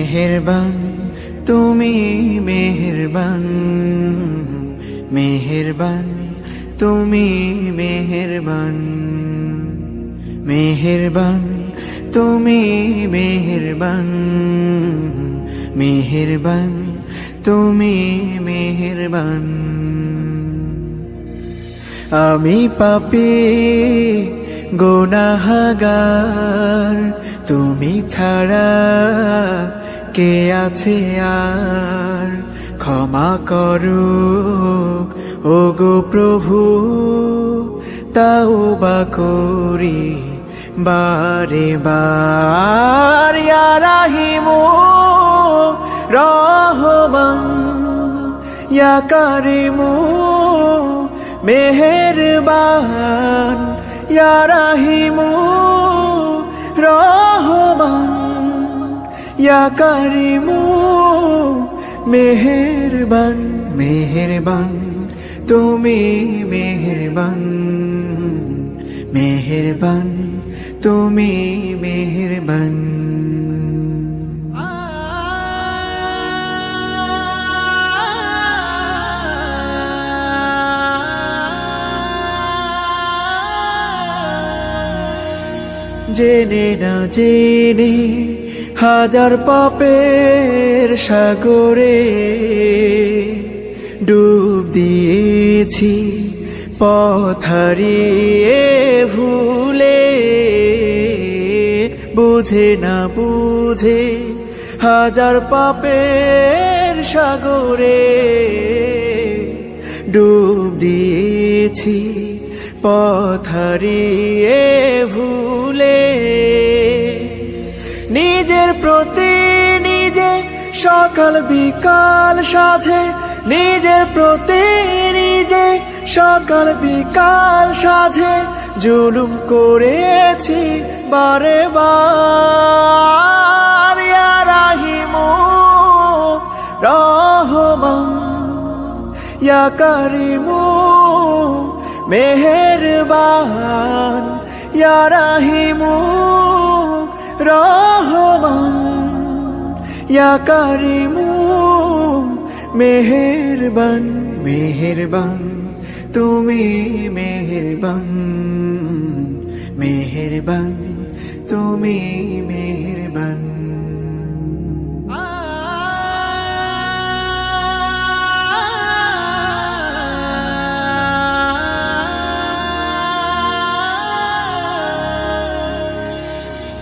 মেহেরবান তুমি মেহেরবান, মেহেরবান তুমি মেহেরবান, মেহেরবান তুমি মেহেরবান, মেহেরবান তুমি মেহেরবান। আমি পাপী গুনাহগার, তুমি ছাড়া কে আছে আর? ক্ষমা করো ওগো প্রভু, তাওবা করি বারে বার। ইয়া রাহিমু রহমান, ইয়া কারিমু মেহেরবান, ইয়া রাহিমু রহমান, ইয়া কারিমু মেহেরবান। মেহেরবান তুমি মেহেরবান, মেহেরবান তুমি মেহেরবান। জেনে না জেনে হাজার পাপের সাগরে ডুব দিয়েছি, পথ হারিয়ে ভুলে। বুঝে না বুঝে হাজার পাপের সাগরে ডুব দিয়েছি, পথ হারিয়ে ভুলে। নিজের প্রতি নিজে সকাল বিকাল সাধে, নিজের প্রতি নিজে সকাল বিকাল সাধে জুলুম করেছি বারে বার। ইয়া রাহিমু রহমান, ইয়া কারিমু মেহেরবান, ইয়া রাহিমু রহমান, ইয়া কারিমু মেহেরবান। মেহেরবান তুমি মেহেরবান, মেহেরবান তুমি মেহেরবান।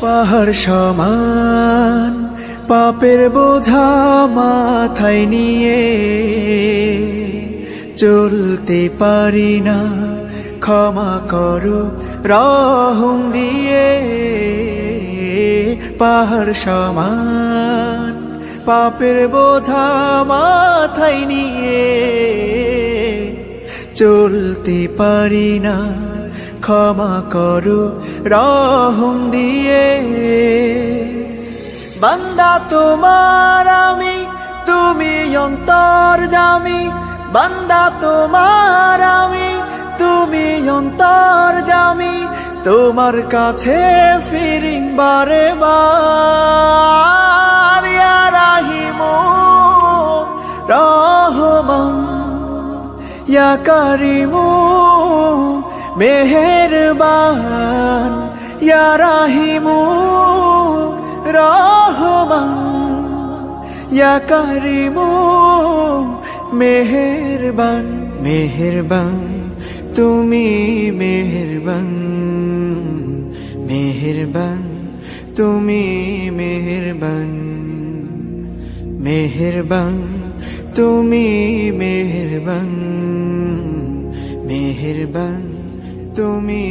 পাহাড় সমান পাপের বোঝা মাথায় নিয়ে চলতে পারি না, ক্ষমা করো রহম দিয়ে। পাহাড় সমান পাপের বোঝা মাথায় নিয়ে চলতে পারি না, ক্ষমা করো রহম দিয়ে। বান্দা তোমার আমি, তুমি অন্তর্যামী। বান্দা তোমার আমি, তুমি অন্তর্যামী। তোমার কাছে ফিরি বারে বার। ইয়া রাহিমু রহমান, ইয়া কারিমু মেহেরবান, ইয়া রাহিমু রহমান, ইয়া কারিমু মেহেরবান। মেহেরবান তুমি মেহেরবান, মেহেরবান তুমি মেহেরবান, মেহেরবান তুমি মেহেরবান, মেহেরবান তুমি